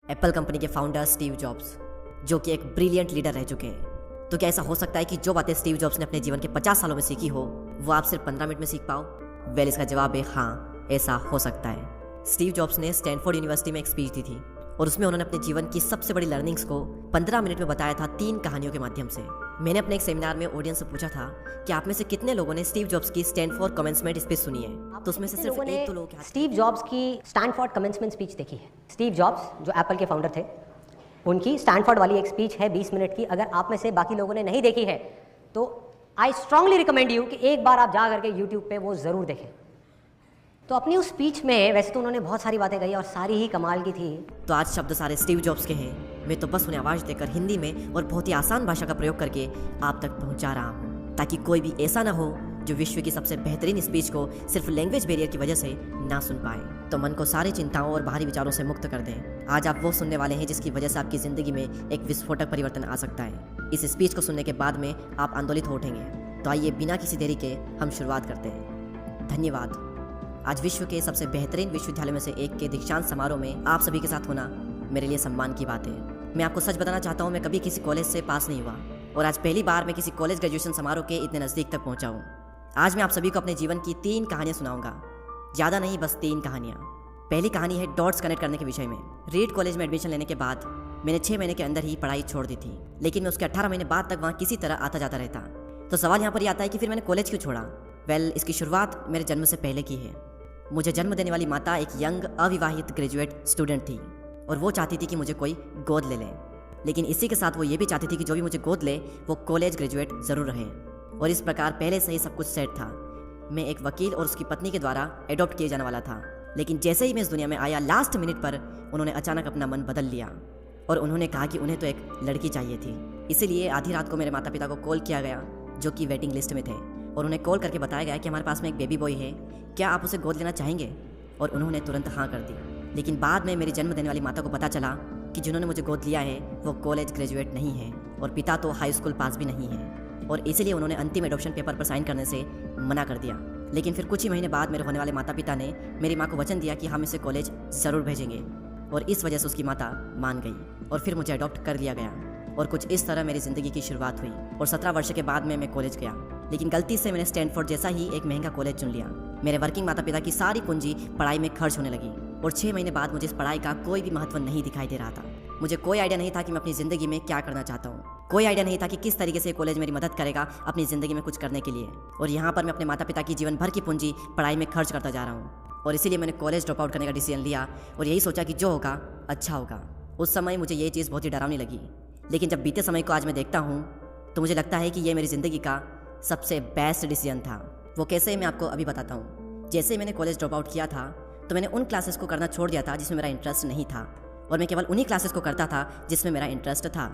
Apple company के founder Steve jobs, जो कि एक ब्रिलियंट लीडर रह चुके हैं। तो क्या ऐसा हो सकता है कि जो बातें स्टीव जॉब्स ने अपने जीवन के 50 सालों में सीखी हो वो आप सिर्फ 15 मिनट में सीख पाओ? वेल, इसका जवाब है हाँ, ऐसा हो सकता है। स्टीव जॉब्स ने स्टैनफोर्ड यूनिवर्सिटी में एक स्पीच दी थी और उसमें उन्होंने अपने जीवन की सबसे बड़ी लर्निंग्स को 15 मिनट में बताया था 3 कहानियों के माध्यम से। मैंने अपने एक सेमिनार में ऑडियंस से पूछा था कि आप में से कितने लोगों ने स्टीव जॉब्स की स्टैनफोर्ड कमेंसमेंट स्पीच सुनी है। तो उसमें से सिर्फ एक तो लोग स्टीव जॉब्स की स्टैनफोर्ड कमेंसमेंट स्पीच देखी है। स्टीव जॉब्स जो एप्पल के फाउंडर थे, उनकी स्टैनफोर्ड वाली एक स्पीच है 20 मिनट की। अगर आप में से बाकी लोगों ने नहीं देखी है तो आई स्ट्रांगली रिकमेंड यू कि एक बार आप जा करके यूट्यूब पे वो ज़रूर देखें। तो अपनी उस स्पीच में वैसे तो उन्होंने बहुत सारी बातें कही और सारी ही कमाल की थी। तो आज शब्द सारे स्टीव जॉब्स के हैं। मैं तो बस उन्हें आवाज़ देकर हिंदी में और बहुत ही आसान भाषा का प्रयोग करके आप तक पहुंचा रहा हूं, ताकि कोई भी ऐसा ना हो जो विश्व की सबसे बेहतरीन स्पीच को सिर्फ लैंग्वेज बैरियर की वजह से ना सुन पाए। तो मन को सारी चिंताओं और बाहरी विचारों से मुक्त कर दें। आज आप वो सुनने वाले हैं जिसकी वजह से आपकी ज़िंदगी में एक विस्फोटक परिवर्तन आ सकता है। इस स्पीच को सुनने के बाद में आप आंदोलित हो उठेंगे। तो आइए बिना किसी देरी के हम शुरुआत करते हैं। धन्यवाद। आज विश्व के सबसे बेहतरीन विश्वविद्यालय में से एक के दीक्षांत समारोह में आप सभी के साथ होना मेरे लिए सम्मान की बात है। मैं आपको सच बताना चाहता हूँ, मैं कभी किसी कॉलेज से पास नहीं हुआ और आज पहली बार मैं किसी कॉलेज ग्रेजुएशन समारोह के इतने नज़दीक तक पहुँचा हूँ। आज मैं आप सभी को अपने जीवन की 3 कहानियाँ सुनाऊंगा। ज़्यादा नहीं, बस 3 कहानियाँ। पहली कहानी है डॉट्स कनेक्ट करने के विषय में। रीड कॉलेज में एडमिशन लेने के बाद मैंने 6 महीने के अंदर ही पढ़ाई छोड़ दी थी, लेकिन मैं उसके 18 महीने बाद तक वहाँ किसी तरह आता जाता रहता। तो सवाल यहाँ पर ये आता है कि फिर मैंने कॉलेज क्यों छोड़ा? वेल, इसकी शुरुआत मेरे जन्म से पहले की है। मुझे जन्म देने वाली माता एक यंग अविवाहित ग्रेजुएट स्टूडेंट थी और वो चाहती थी कि मुझे कोई गोद ले ले, लेकिन इसी के साथ वो ये भी चाहती थी कि जो भी मुझे गोद ले वो कॉलेज ग्रेजुएट ज़रूर रहे। और इस प्रकार पहले से ही सब कुछ सेट था। मैं एक वकील और उसकी पत्नी के द्वारा एडॉप्ट किए जाने वाला था, लेकिन जैसे ही मैं इस दुनिया में आया, लास्ट मिनट पर उन्होंने अचानक अपना मन बदल लिया और उन्होंने कहा कि उन्हें तो एक लड़की चाहिए थी। इसीलिए आधी रात को मेरे माता पिता को कॉल किया गया, जो कि वेटिंग लिस्ट में थे, और उन्हें कॉल करके बताया गया कि हमारे पास में एक बेबी बॉय है, क्या आप उसे गोद लेना चाहेंगे? और उन्होंने तुरंत हाँ कर दी। लेकिन बाद में मेरी जन्म देने वाली माता को पता चला कि जिन्होंने मुझे गोद लिया है वो कॉलेज ग्रेजुएट नहीं है और पिता तो हाई स्कूल पास भी नहीं है, और इसीलिए उन्होंने अंतिम एडॉप्शन पेपर पर साइन करने से मना कर दिया। लेकिन फिर कुछ ही महीने बाद मेरे होने वाले माता पिता ने मेरी माँ को वचन दिया कि हम इसे कॉलेज ज़रूर भेजेंगे, और इस वजह से उसकी माता मान गई और फिर मुझे अडॉप्ट कर लिया गया। और कुछ इस तरह मेरी ज़िंदगी की शुरुआत हुई और 17 वर्ष के बाद में मैं कॉलेज गया। लेकिन गलती से मैंने स्टैनफोर्ड जैसा ही एक महंगा कॉलेज चुन लिया। मेरे वर्किंग माता पिता की सारी पूंजी पढ़ाई में खर्च होने लगी और 6 महीने बाद मुझे इस पढ़ाई का कोई भी महत्व नहीं दिखाई दे रहा था। मुझे कोई आइडिया नहीं था कि मैं अपनी ज़िंदगी में क्या करना चाहता हूँ। कोई आइडिया नहीं था कि किस तरीके से कॉलेज मेरी मदद करेगा अपनी ज़िंदगी में कुछ करने के लिए। और यहाँ पर मैं अपने माता पिता की जीवन भर की पूंजी पढ़ाई में खर्च करता जा रहा हूँ, और इसीलिए मैंने कॉलेज ड्रॉप आउट करने का डिसीजन लिया और यही सोचा कि जो होगा अच्छा होगा। उस समय मुझे ये चीज़ बहुत ही डरावनी लगी, लेकिन जब बीते समय को आज मैं देखता हूँ तो मुझे लगता है कि ये मेरी ज़िंदगी का सबसे बेस्ट डिसीजन था। वो कैसे, मैं आपको अभी बताता हूँ। जैसे मैंने कॉलेज ड्रॉप आउट किया था तो मैंने उन क्लासेस को करना छोड़ दिया था जिसमें मेरा इंटरेस्ट नहीं था, और मैं केवल उन्हीं क्लासेस को करता था जिसमें मेरा इंटरेस्ट था।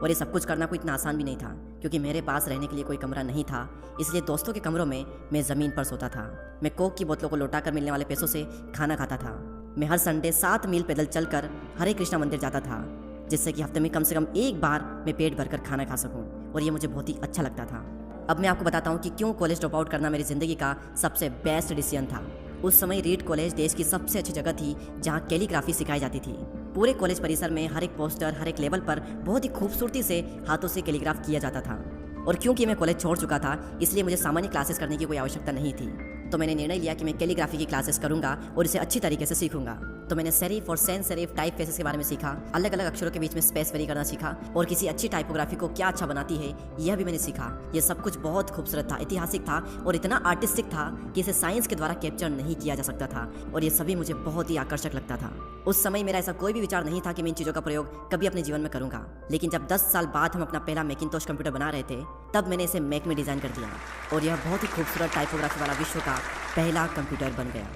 और ये सब कुछ करना कोई इतना आसान भी नहीं था, क्योंकि मेरे पास रहने के लिए कोई कमरा नहीं था। इसलिए दोस्तों के कमरों में मैं ज़मीन पर सोता था। मैं कोक की बोतलों को लौटा कर मिलने वाले पैसों से खाना खाता था। मैं हर संडे 7 मील पैदल चलकर हरे कृष्णा मंदिर जाता था, जिससे कि हफ्ते में कम से कम एक बार मैं पेट भरकर खाना खा सकूं, और ये मुझे बहुत ही अच्छा लगता था। अब मैं आपको बताता हूँ कि क्यों कॉलेज ड्रॉप आउट करना मेरी ज़िंदगी का सबसे बेस्ट डिसीजन था। उस समय रीड कॉलेज देश की सबसे अच्छी जगह थी जहाँ कैलीग्राफी सिखाई जाती थी। पूरे कॉलेज परिसर में हर एक पोस्टर, हर एक लेवल पर बहुत ही खूबसूरती से हाथों से कैलीग्राफ किया जाता था। और क्योंकि मैं कॉलेज छोड़ चुका था, इसलिए मुझे सामान्य क्लासेस करने की कोई आवश्यकता नहीं थी। तो मैंने निर्णय लिया कि मैं कैलीग्राफी की क्लासेस करूंगा और इसे अच्छी तरीके से सीखूंगा। तो मैंने सेरिफ और सैंस सेरिफ टाइप फेसेस के बारे में सीखा, अलग अलग अक्षरों के बीच में स्पेस वेरी करना सीखा, और किसी अच्छी टाइपोग्राफी को क्या अच्छा बनाती है यह भी मैंने सीखा। यह सब कुछ बहुत खूबसूरत था, ऐतिहासिक था और इतना आर्टिस्टिक था कि इसे साइंस के द्वारा कैप्चर नहीं किया जा सकता था, और ये सभी मुझे बहुत ही आकर्षक लगता था। उस समय मेरा ऐसा कोई भी विचार नहीं था कि मैं इन चीज़ों का प्रयोग कभी अपने जीवन में करूंगा। लेकिन जब 10 साल बाद हम अपना पहला मैकिंतोश कंप्यूटर बना रहे थे, तब मैंने इसे मैक में डिज़ाइन कर दिया और यह बहुत ही खूबसूरत टाइपोग्राफी वाला विश्व का पहला कंप्यूटर बन गया।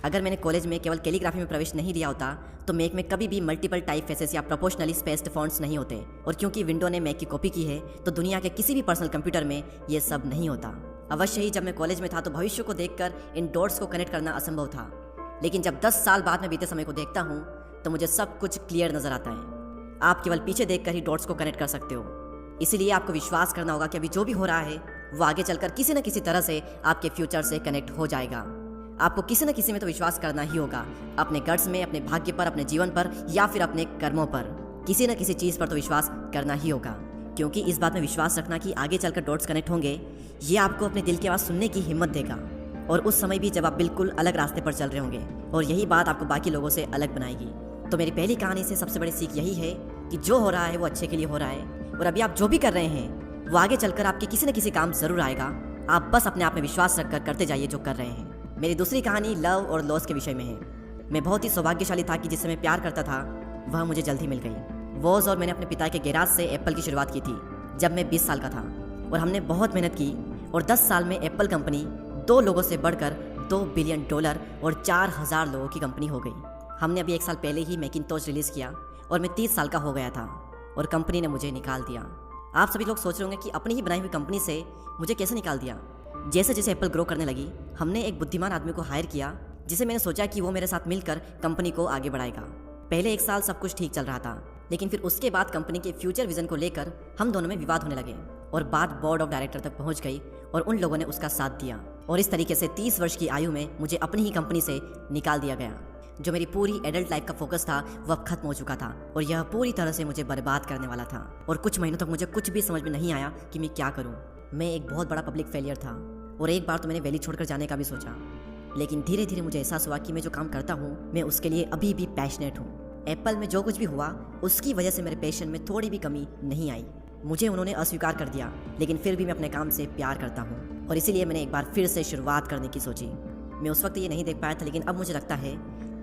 अगर मैंने कॉलेज में केवल कैलीग्राफी में प्रवेश नहीं दिया होता तो मैक में कभी भी मल्टीपल टाइप फेसेस या प्रोपोर्शनली स्पेस्ड फॉन्ट्स नहीं होते, और क्योंकि विंडो ने मैक की कॉपी की है तो दुनिया के किसी भी पर्सनल कंप्यूटर में ये सब नहीं होता। अवश्य ही जब मैं कॉलेज में था तो भविष्य को देखकर इन डॉट्स को कनेक्ट करना असंभव था, लेकिन जब 10 साल बाद में बीते समय को देखता हूँ तो मुझे सब कुछ क्लियर नजर आता है। आप केवल पीछे देखकर ही डॉट्स को कनेक्ट कर सकते हो, इसीलिए आपको विश्वास करना होगा कि अभी जो भी हो रहा है वो आगे चलकर किसी न किसी तरह से आपके फ्यूचर से कनेक्ट हो जाएगा। आपको किसी न किसी में तो विश्वास करना ही होगा, अपने गट्स में, अपने भाग्य पर, अपने जीवन पर या फिर अपने कर्मों पर। किसी न किसी चीज़ पर तो विश्वास करना ही होगा, क्योंकि इस बात में विश्वास रखना कि आगे चलकर डॉट्स कनेक्ट होंगे, ये आपको अपने दिल की आवाज़ सुनने की हिम्मत देगा, और उस समय भी जब आप बिल्कुल अलग रास्ते पर चल रहे होंगे, और यही बात आपको बाकी लोगों से अलग बनाएगी। तो मेरी पहली कहानी से सबसे बड़ी सीख यही है कि जो हो रहा है वो अच्छे के लिए हो रहा है, और अभी आप जो भी कर रहे हैं वो आगे चलकर आपके किसी न किसी काम जरूर आएगा। आप बस अपने आप में विश्वास रखकर करते जाइए जो कर रहे हैं। मेरी दूसरी कहानी लव और लॉस के विषय में है। मैं बहुत ही सौभाग्यशाली था कि जिससे मैं प्यार करता था वह मुझे जल्द ही मिल गई। वॉज और मैंने अपने पिता के गैराज से एप्पल की शुरुआत की थी जब मैं 20 साल का था, और हमने बहुत मेहनत की, और 10 साल में एप्पल कंपनी 2 लोगों से बढ़कर $2 बिलियन और 4000 लोगों की कंपनी हो गई। हमने अभी 1 साल पहले ही मैकिंटोश रिलीज़ किया और मैं 30 साल का हो गया था, और कंपनी ने मुझे निकाल दिया। आप सभी लोग सोच रहे होंगे कि अपनी ही बनाई हुई कंपनी से मुझे कैसे निकाल दिया। जैसे जैसे एप्पल ग्रो करने लगी, हमने एक बुद्धिमान आदमी को हायर किया जिसे मैंने सोचा कि वो मेरे साथ मिलकर कंपनी को आगे बढ़ाएगा। पहले 1 साल सब कुछ ठीक चल रहा था, लेकिन फिर उसके बाद कंपनी के फ्यूचर विजन को लेकर हम दोनों में विवाद होने लगे, और बात बोर्ड ऑफ डायरेक्टर तक पहुंच गई, और उन लोगों ने उसका साथ दिया, और इस तरीके से 30 वर्ष की आयु में मुझे अपनी ही कंपनी से निकाल दिया गया। जो मेरी पूरी एडल्ट लाइफ का फोकस था वह अब खत्म हो चुका था, और यह पूरी तरह से मुझे बर्बाद करने वाला था, और कुछ महीनों तक मुझे कुछ भी समझ में नहीं आया कि मैं क्या करूं। मैं एक बहुत बड़ा पब्लिक फेलियर था, और एक बार तो मैंने वैली छोड़कर जाने का भी सोचा, लेकिन धीरे धीरे मुझे एहसास हुआ कि मैं जो काम करता हूँ मैं उसके लिए अभी भी पैशनेट हूँ। एप्पल में जो कुछ भी हुआ उसकी वजह से मेरे पैशन में थोड़ी भी कमी नहीं आई। मुझे उन्होंने अस्वीकार कर दिया, लेकिन फिर भी मैं अपने काम से प्यार करता हूँ, और इसीलिए मैंने एक बार फिर से शुरुआत करने की सोची। मैं उस वक्त ये नहीं देख पाया था, लेकिन अब मुझे लगता है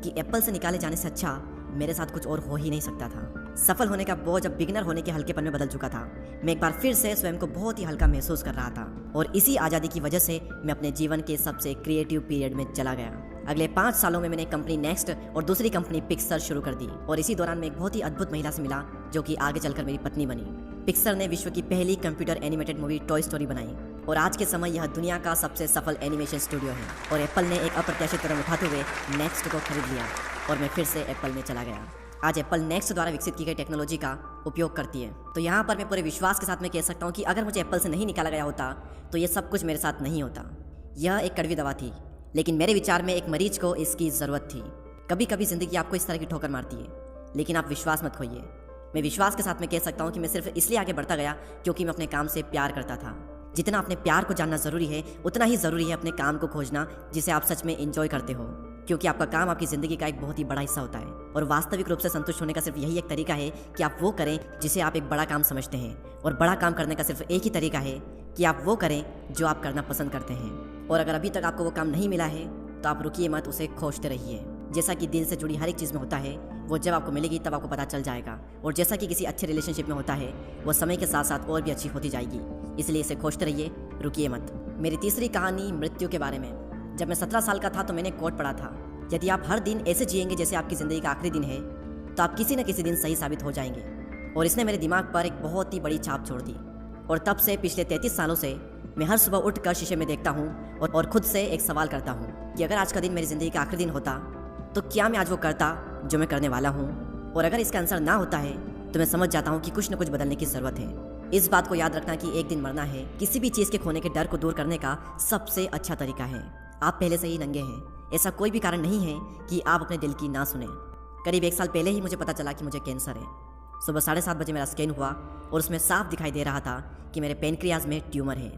कि एप्पल से निकाले जाने से अच्छा मेरे साथ कुछ और हो ही नहीं सकता था। सफल होने का बोझ अब बिगिनर होने के हल्केपन में बदल चुका था। मैं एक बार फिर से स्वयं को बहुत ही हल्का महसूस कर रहा था, और इसी आज़ादी की वजह से मैं अपने जीवन के सबसे क्रिएटिव पीरियड में चला गया। अगले 5 सालों में मैंने कंपनी नेक्स्ट और दूसरी कंपनी पिक्सर शुरू कर दी, और इसी दौरान मैं एक बहुत ही अद्भुत महिला से मिला जो कि आगे चलकर मेरी पत्नी बनी। पिक्सर ने विश्व की पहली computer animated movie toy story बनाई, और आज के समय यह दुनिया का सबसे सफल एनिमेशन स्टूडियो है। और एप्पल ने एक अप्रत्याशित कदम उठाते हुए नेक्स्ट को खरीद लिया, और मैं फिर से एप्पल में चला गया। आज एप्पल नेक्स्ट द्वारा विकसित की गई टेक्नोलॉजी का उपयोग करती है। तो यहाँ पर मैं पूरे विश्वास के साथ में कह सकता हूँ कि अगर मुझे एप्पल से नहीं निकाला गया होता तो ये सब कुछ मेरे साथ नहीं होता। यह एक कड़वी दवा थी, लेकिन मेरे विचार में एक मरीज को इसकी ज़रूरत थी। कभी कभी ज़िंदगी आपको इस तरह की ठोकर मारती है, लेकिन आप विश्वास मत खोइए। मैं विश्वास के साथ में कह सकता हूँ कि मैं सिर्फ इसलिए आगे बढ़ता गया क्योंकि मैं अपने काम से प्यार करता था। जितना अपने प्यार को जानना ज़रूरी है, उतना ही ज़रूरी है अपने काम को खोजना जिसे आप सच में एंजॉय करते हो, क्योंकि आपका काम आपकी ज़िंदगी का एक बहुत ही बड़ा हिस्सा होता है। और वास्तविक रूप से संतुष्ट होने का सिर्फ यही एक तरीका है कि आप वो करें जिसे आप एक बड़ा काम समझते हैं, और बड़ा काम करने का सिर्फ एक ही तरीका है कि आप वो करें जो आप करना पसंद करते हैं। और अगर अभी तक आपको वो काम नहीं मिला है तो आप रुकिए मत, उसे खोजते रहिए। जैसा कि दिल से जुड़ी हर एक चीज़ में होता है, वो जब आपको मिलेगी तब आपको पता चल जाएगा, और जैसा कि किसी अच्छे रिलेशनशिप में होता है, वो समय के साथ साथ और भी अच्छी होती जाएगी। इसलिए इसे खोजते रहिए, रुकिए मत। मेरी तीसरी कहानी मृत्यु के बारे में। जब मैं 17 साल का था तो मैंने कोट पढ़ा था, यदि आप हर दिन ऐसे जिएंगे जैसे आपकी ज़िंदगी का आखिरी दिन है तो आप किसी न किसी दिन सही साबित हो जाएंगे। और इसने मेरे दिमाग पर एक बहुत ही बड़ी छाप छोड़ दी, और तब से पिछले 33 सालों से मैं हर सुबह उठकर शीशे में देखता हूँ और खुद से एक सवाल करता हूँ कि अगर आज का दिन मेरी ज़िंदगी का आखिरी दिन होता तो क्या मैं आज वो करता जो मैं करने वाला हूँ। और अगर इसका आंसर ना होता है तो मैं समझ जाता हूँ कि कुछ न कुछ बदलने की ज़रूरत है। इस बात को याद रखना कि एक दिन मरना है किसी भी चीज़ के खोने के डर को दूर करने का सबसे अच्छा तरीका है। आप पहले से ही नंगे हैं, ऐसा कोई भी कारण नहीं है कि आप अपने दिल की ना सुने। करीब 1 साल पहले ही मुझे पता चला कि मुझे कैंसर है। सुबह 7:30 बजे मेरा स्कैन हुआ और उसमें साफ दिखाई दे रहा था कि मेरे पेनक्रियाज में ट्यूमर है।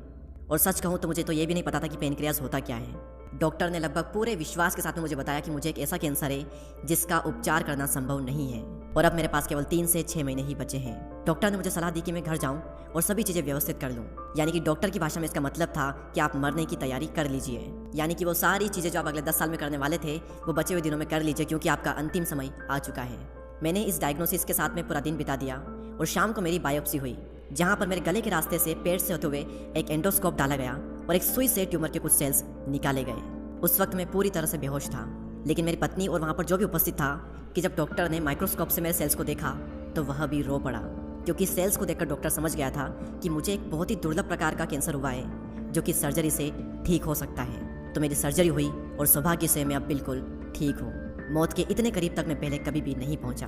और सच कहूँ तो मुझे तो ये भी नहीं पता था कि पेनक्रियाज होता क्या है। डॉक्टर ने लगभग पूरे विश्वास के साथ में मुझे बताया कि मुझे एक ऐसा कैंसर है जिसका उपचार करना संभव नहीं है, और अब मेरे पास केवल 3 से 6 महीने ही बचे हैं। डॉक्टर ने मुझे सलाह दी कि मैं घर जाऊं और सभी चीज़ें व्यवस्थित कर लूं। यानी कि डॉक्टर की भाषा में इसका मतलब था कि आप मरने की तैयारी कर लीजिए, यानी कि वो सारी चीज़ें जो आप अगले 10 साल में करने वाले थे वो बचे हुए दिनों में कर लीजिए, क्योंकि आपका अंतिम समय आ चुका है। मैंने इस डायग्नोसिस के साथ में पूरा दिन बिता दिया, और शाम को मेरी बायोप्सी हुई, जहाँ पर मेरे गले के रास्ते से पेट से होते हुए एक एंडोस्कोप डाला गया और एक सुई से ट्यूमर के कुछ सेल्स निकाले गए। उस वक्त मैं पूरी तरह से बेहोश था, लेकिन मेरी पत्नी और वहाँ पर जो भी उपस्थित था कि जब डॉक्टर ने माइक्रोस्कोप से मेरे सेल्स को देखा तो वह भी रो पड़ा, क्योंकि सेल्स को देखकर डॉक्टर समझ गया था कि मुझे एक बहुत ही दुर्लभ प्रकार का कैंसर हुआ है जो कि सर्जरी से ठीक हो सकता है। तो मेरी सर्जरी हुई और सौभाग्य से मैं अब बिल्कुल ठीक हूँ। मौत के इतने करीब तक मैं पहले कभी भी नहीं पहुँचा,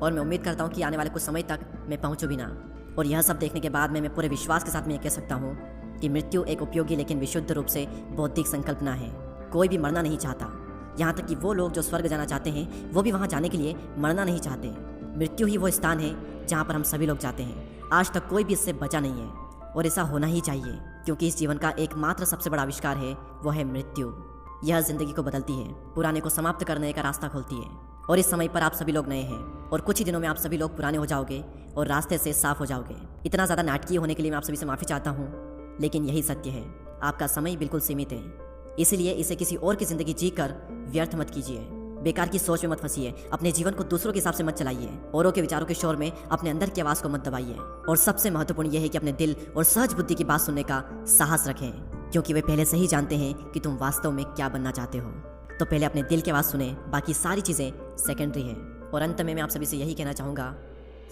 और मैं उम्मीद करता हूँ कि आने वाले कुछ समय तक मैं पहुँचूँ भी ना। और यह सब देखने के बाद मैं पूरे विश्वास के साथ में कह सकता हूँ कि मृत्यु एक उपयोगी लेकिन विशुद्ध रूप से बौद्धिक संकल्पना है। कोई भी मरना नहीं चाहता। यहाँ तक कि वो लोग जो स्वर्ग जाना चाहते हैं वो भी वहाँ जाने के लिए मरना नहीं चाहते। मृत्यु ही वो स्थान है जहाँ पर हम सभी लोग जाते हैं। आज तक कोई भी इससे बचा नहीं है और ऐसा होना ही चाहिए, क्योंकि इस जीवन का एकमात्र सबसे बड़ा आविष्कार है वो है मृत्यु। यह जिंदगी को बदलती है, पुराने को समाप्त करने का रास्ता खोलती है। और इस समय पर आप सभी लोग नए हैं और कुछ ही दिनों में आप सभी लोग पुराने हो जाओगे और रास्ते से साफ हो जाओगे। इतना ज़्यादा नाटकीय होने के लिए मैं आप सभी से माफ़ी चाहता हूँ, लेकिन यही सत्य है। आपका समय बिल्कुल सीमित है, इसलिए इसे किसी और की ज़िंदगी जीकर व्यर्थ मत कीजिए। बेकार की सोच में मत फंसिए। अपने जीवन को दूसरों के हिसाब से मत चलाइए। औरों के विचारों के शोर में अपने अंदर की आवाज़ को मत दबाइए। और सबसे महत्वपूर्ण यह है कि अपने दिल और सहज बुद्धि की बात सुनने का साहस रखें, क्योंकि वे पहले से ही जानते हैं कि तुम वास्तव में क्या बनना चाहते हो। तो पहले अपने दिल की आवाज़ सुने, बाकी सारी चीज़ें सेकेंडरी है। और अंत में मैं आप सभी से यही कहना चाहूँगा,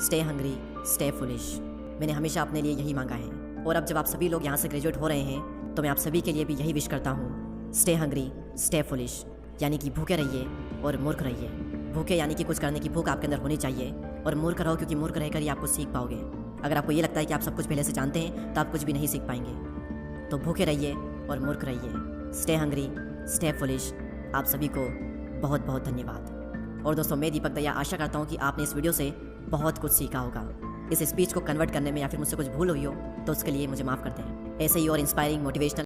स्टे हंग्री, स्टे फुलिश। मैंने हमेशा अपने लिए यही मांगा है, और अब जब आप सभी लोग यहाँ से ग्रेजुएट हो रहे हैं तो मैं आप सभी के लिए भी यही विश करता हूँ, स्टे हंग्री, स्टे फुलिश। यानी कि भूखे रहिए और मूर्ख रहिए। भूखे यानी कि कुछ करने की भूख आपके अंदर होनी चाहिए, और मूर्ख रहो क्योंकि मूर्ख रहकर ही आप कुछ सीख पाओगे। अगर आपको ये लगता है कि आप सब कुछ पहले से जानते हैं तो आप कुछ भी नहीं सीख पाएंगे। तो भूखे रहिए और मूर्ख रहिए। Stay hungry, stay foolish. आप सभी को बहुत बहुत धन्यवाद। और दोस्तों, मैं दीपक दया आशा करता हूँ कि आपने इस वीडियो से बहुत कुछ सीखा होगा। इस स्पीच को कन्वर्ट करने में या फिर मुझसे कुछ भूल हुई हो तो उसके लिए मुझे माफ़ कर दें। ऐसे ही और इंस्पायरिंग, मोटिवेशनल